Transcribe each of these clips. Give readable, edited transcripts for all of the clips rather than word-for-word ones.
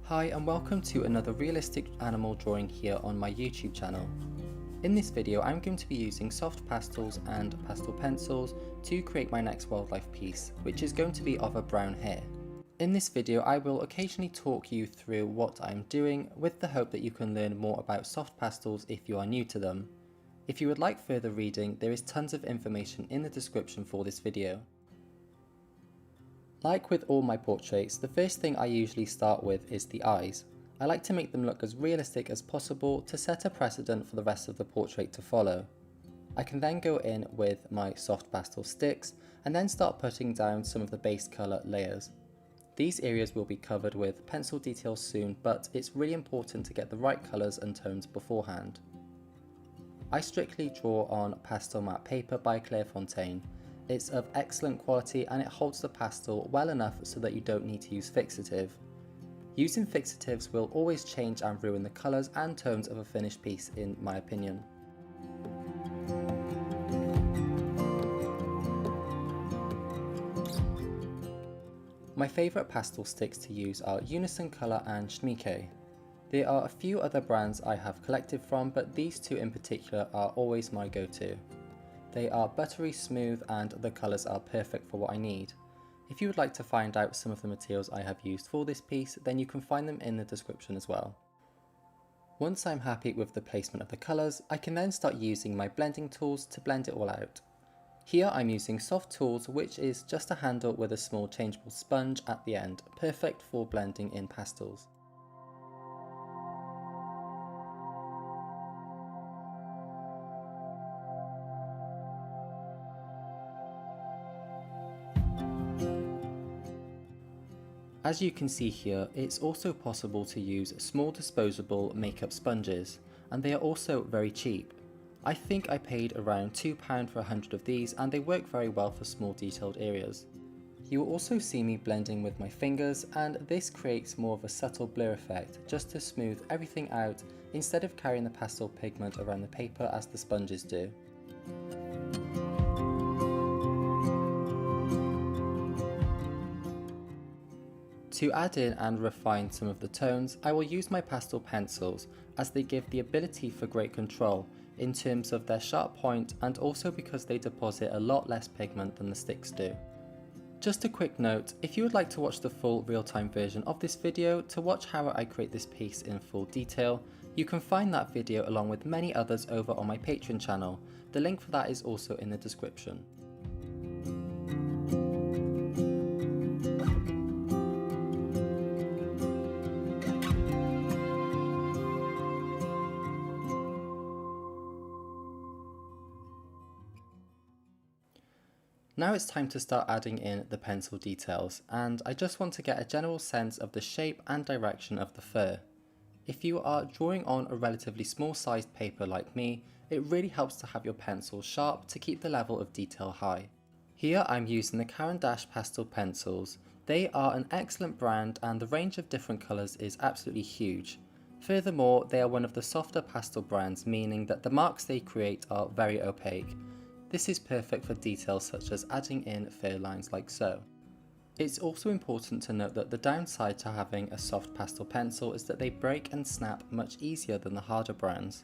Hi and welcome to another realistic animal drawing here on my YouTube channel. In this video I'm going to be using soft pastels and pastel pencils to create my next wildlife piece, which is going to be of a brown hare. In this video I will occasionally talk you through what I'm doing with the hope that you can learn more about soft pastels if you are new to them. If you would like further reading, there is tons of information in the description for this video. Like with all my portraits, the first thing I usually start with is the eyes. I like to make them look as realistic as possible to set a precedent for the rest of the portrait to follow. I can then go in with my soft pastel sticks and then start putting down some of the base colour layers. These areas will be covered with pencil details soon, but it's really important to get the right colours and tones beforehand. I strictly draw on pastel matte paper by Clairefontaine. It's of excellent quality and it holds the pastel well enough so that you don't need to use fixative. Using fixatives will always change and ruin the colours and tones of a finished piece in my opinion. My favourite pastel sticks to use are Unison Colour and Schmieke. There are a few other brands I have collected from, but these two in particular are always my go-to. They are buttery smooth and the colours are perfect for what I need. If you would like to find out some of the materials I have used for this piece, then you can find them in the description as well. Once I'm happy with the placement of the colours, I can then start using my blending tools to blend it all out. Here I'm using Soft Tools, which is just a handle with a small changeable sponge at the end, perfect for blending in pastels. As you can see here, it's also possible to use small disposable makeup sponges, and they are also very cheap. I think I paid around £2 for 100 of these, and they work very well for small detailed areas. You will also see me blending with my fingers, and this creates more of a subtle blur effect just to smooth everything out instead of carrying the pastel pigment around the paper as the sponges do. To add in and refine some of the tones, I will use my pastel pencils as they give the ability for great control in terms of their sharp point and also because they deposit a lot less pigment than the sticks do. Just a quick note, if you would like to watch the full real-time version of this video to watch how I create this piece in full detail, you can find that video along with many others over on my Patreon channel. The link for that is also in the description. Now it's time to start adding in the pencil details, and I just want to get a general sense of the shape and direction of the fur. If you are drawing on a relatively small sized paper like me, it really helps to have your pencils sharp to keep the level of detail high. Here I'm using the Caran d'Ache pastel pencils. They are an excellent brand and the range of different colours is absolutely huge. Furthermore, they are one of the softer pastel brands, meaning that the marks they create are very opaque. This is perfect for details such as adding in fur lines like so. It's also important to note that the downside to having a soft pastel pencil is that they break and snap much easier than the harder brands.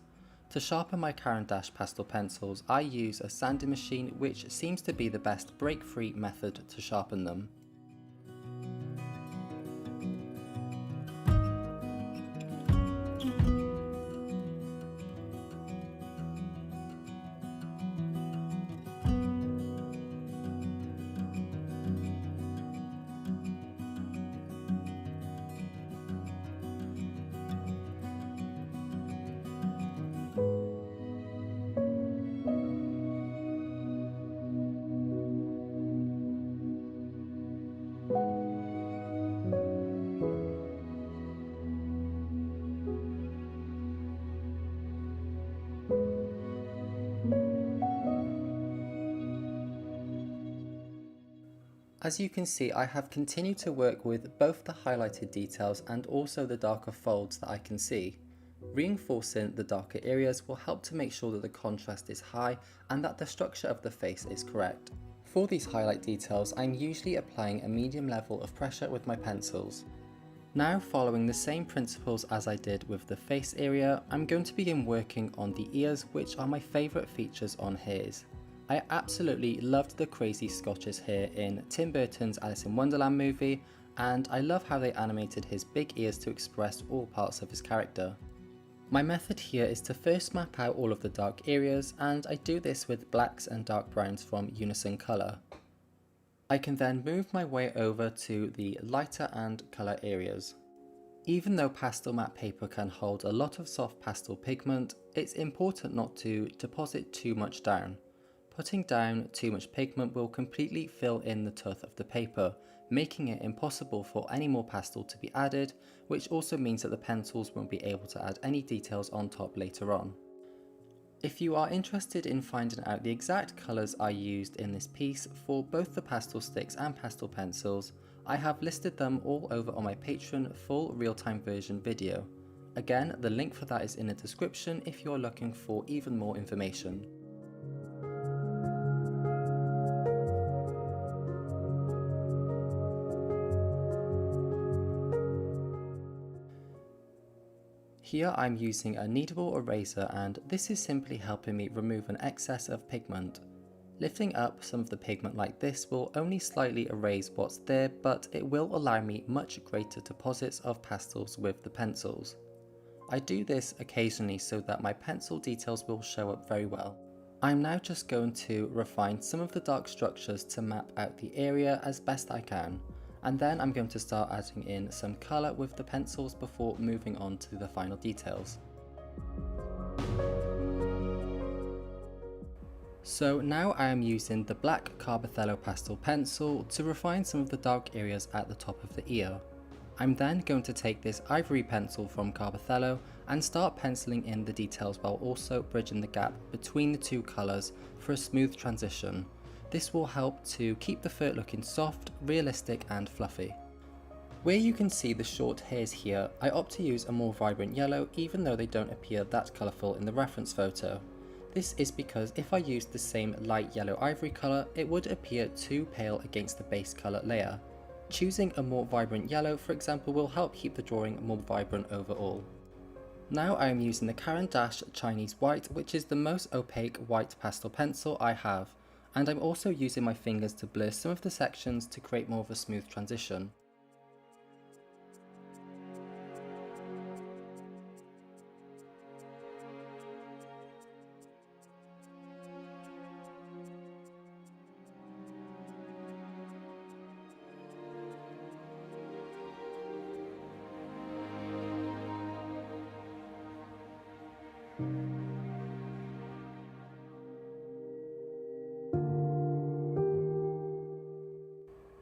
To sharpen my Caran d'Ache pastel pencils, I use a sanding machine, which seems to be the best break-free method to sharpen them. As you can see, I have continued to work with both the highlighted details and also the darker folds that I can see. Reinforcing the darker areas will help to make sure that the contrast is high and that the structure of the face is correct. For these highlight details, I'm usually applying a medium level of pressure with my pencils. Now, following the same principles as I did with the face area, I'm going to begin working on the ears, which are my favourite features on hares. I absolutely loved the crazy Scottish hare in Tim Burton's Alice in Wonderland movie, and I love how they animated his big ears to express all parts of his character. My method here is to first map out all of the dark areas, and I do this with blacks and dark browns from Unison Colour. I can then move my way over to the lighter and colour areas. Even though pastel matte paper can hold a lot of soft pastel pigment, it's important not to deposit too much down. Putting down too much pigment will completely fill in the tooth of the paper, making it impossible for any more pastel to be added, which also means that the pencils won't be able to add any details on top later on. If you are interested in finding out the exact colours I used in this piece for both the pastel sticks and pastel pencils, I have listed them all over on my Patreon full real-time version video. Again, the link for that is in the description if you're looking for even more information. Here I'm using a kneadable eraser, and this is simply helping me remove an excess of pigment. Lifting up some of the pigment like this will only slightly erase what's there, but it will allow me much greater deposits of pastels with the pencils. I do this occasionally so that my pencil details will show up very well. I'm now just going to refine some of the dark structures to map out the area as best I can. And then I'm going to start adding in some colour with the pencils before moving on to the final details. So now I am using the black Carbothello pastel pencil to refine some of the dark areas at the top of the ear. I'm then going to take this ivory pencil from Carbothello and start penciling in the details while also bridging the gap between the two colours for a smooth transition. This will help to keep the fur looking soft, realistic and fluffy. Where you can see the short hairs here, I opt to use a more vibrant yellow even though they don't appear that colourful in the reference photo. This is because if I used the same light yellow ivory colour, it would appear too pale against the base colour layer. Choosing a more vibrant yellow, for example, will help keep the drawing more vibrant overall. Now I am using the Caran d'Ache Chinese White, which is the most opaque white pastel pencil I have. And I'm also using my fingers to blur some of the sections to create more of a smooth transition.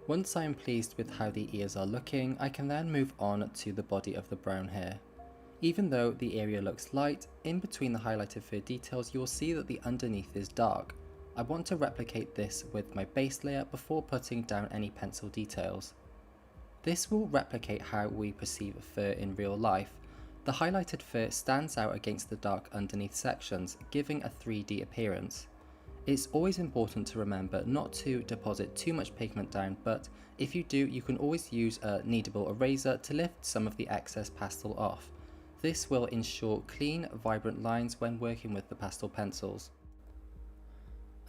Once I am pleased with how the ears are looking, I can then move on to the body of the brown hare. Even though the area looks light, in between the highlighted fur details you will see that the underneath is dark. I want to replicate this with my base layer before putting down any pencil details. This will replicate how we perceive fur in real life. The highlighted fur stands out against the dark underneath sections, giving a 3D appearance. It's always important to remember not to deposit too much pigment down, but if you do, you can always use a kneadable eraser to lift some of the excess pastel off. This will ensure clean, vibrant lines when working with the pastel pencils.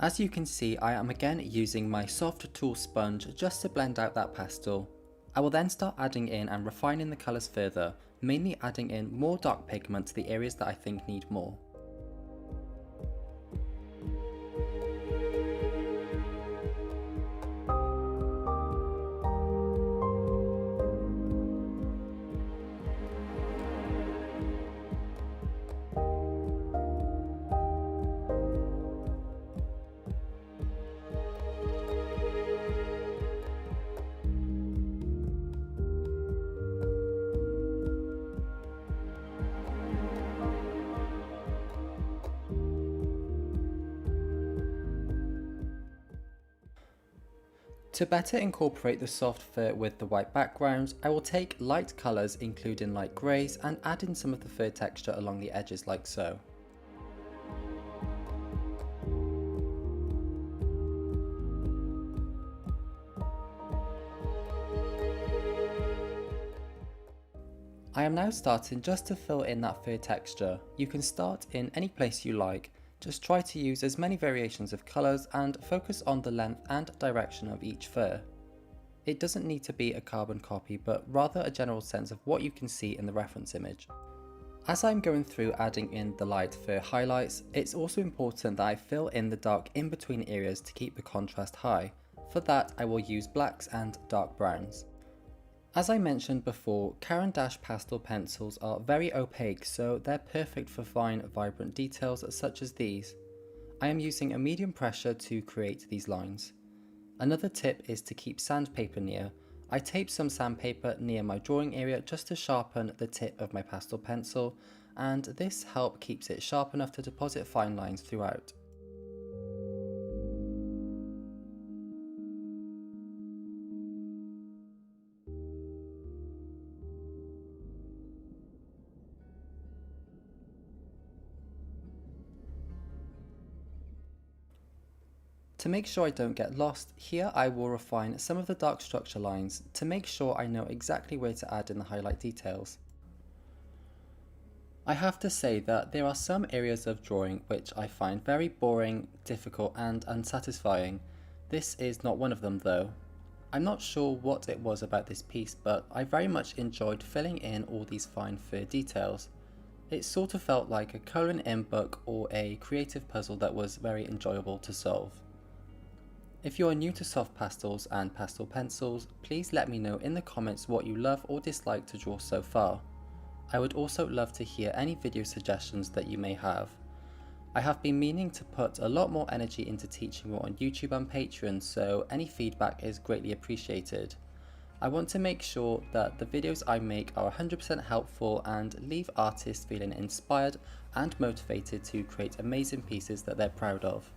As you can see, I am again using my soft tool sponge just to blend out that pastel. I will then start adding in and refining the colours further, mainly adding in more dark pigment to the areas that I think need more. To better incorporate the soft fur with the white background, I will take light colours including light greys and add in some of the fur texture along the edges like so. I am now starting just to fill in that fur texture. You can start in any place you like. Just try to use as many variations of colours and focus on the length and direction of each fur. It doesn't need to be a carbon copy, but rather a general sense of what you can see in the reference image. As I'm going through adding in the light fur highlights, it's also important that I fill in the dark in between areas to keep the contrast high. For that, I will use blacks and dark browns. As I mentioned before, Hare Pastel pencils are very opaque, so they're perfect for fine, vibrant details such as these. I am using a medium pressure to create these lines. Another tip is to keep sandpaper near. I tape some sandpaper near my drawing area just to sharpen the tip of my pastel pencil, and this help keeps it sharp enough to deposit fine lines throughout. To make sure I don't get lost, here I will refine some of the dark structure lines to make sure I know exactly where to add in the highlight details. I have to say that there are some areas of drawing which I find very boring, difficult and unsatisfying. This is not one of them though. I'm not sure what it was about this piece, but I very much enjoyed filling in all these fine fur details. It sort of felt like a coloring in book or a creative puzzle that was very enjoyable to solve. If you are new to soft pastels and pastel pencils, please let me know in the comments what you love or dislike to draw so far. I would also love to hear any video suggestions that you may have. I have been meaning to put a lot more energy into teaching more on YouTube and Patreon, so any feedback is greatly appreciated. I want to make sure that the videos I make are 100% helpful and leave artists feeling inspired and motivated to create amazing pieces that they're proud of.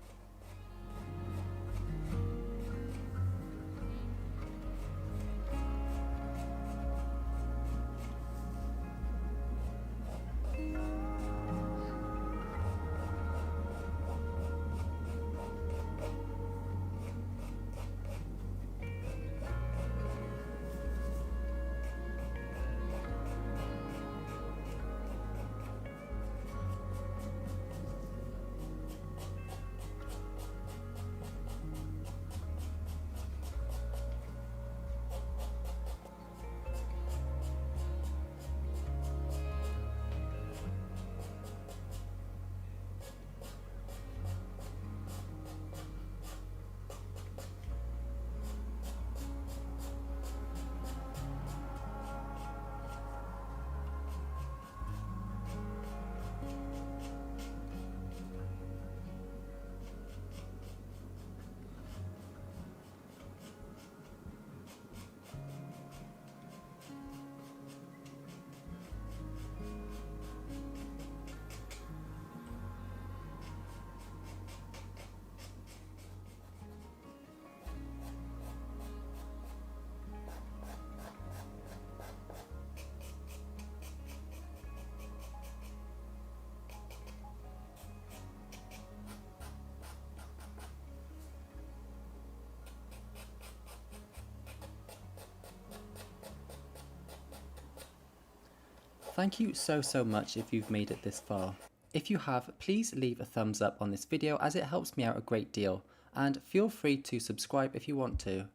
Thank you so much if you've made it this far. If you have, please leave a thumbs up on this video as it helps me out a great deal, and feel free to subscribe if you want to.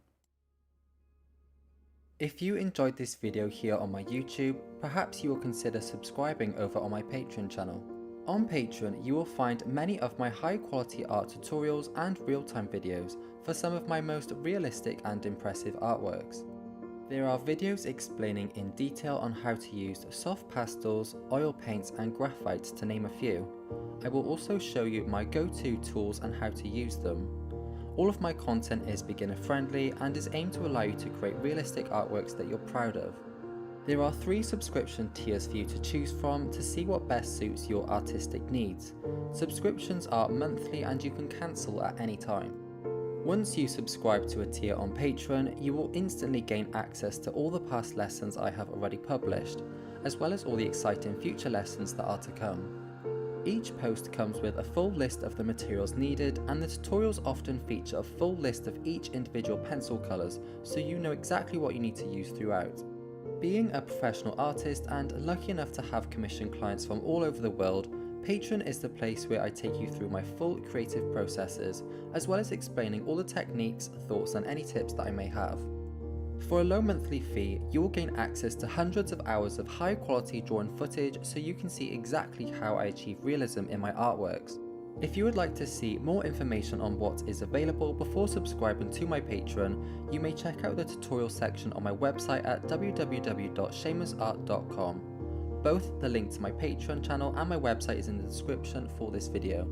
If you enjoyed this video here on my YouTube, perhaps you will consider subscribing over on my Patreon channel. On Patreon, you will find many of my high quality art tutorials and real-time videos for some of my most realistic and impressive artworks. There are videos explaining in detail on how to use soft pastels, oil paints and graphites to name a few. I will also show you my go-to tools and how to use them. All of my content is beginner friendly and is aimed to allow you to create realistic artworks that you're proud of. There are 3 subscription tiers for you to choose from to see what best suits your artistic needs. Subscriptions are monthly and you can cancel at any time. Once you subscribe to a tier on Patreon, you will instantly gain access to all the past lessons I have already published, as well as all the exciting future lessons that are to come. Each post comes with a full list of the materials needed, and the tutorials often feature a full list of each individual pencil colours, so you know exactly what you need to use throughout. Being a professional artist and lucky enough to have commission clients from all over the world, Patreon is the place where I take you through my full creative processes, as well as explaining all the techniques, thoughts and any tips that I may have. For a low monthly fee, you will gain access to hundreds of hours of high quality drawn footage so you can see exactly how I achieve realism in my artworks. If you would like to see more information on what is available before subscribing to my Patreon, you may check out the tutorial section on my website at www.shamelessart.com. Both the link to my Patreon channel and my website is in the description for this video.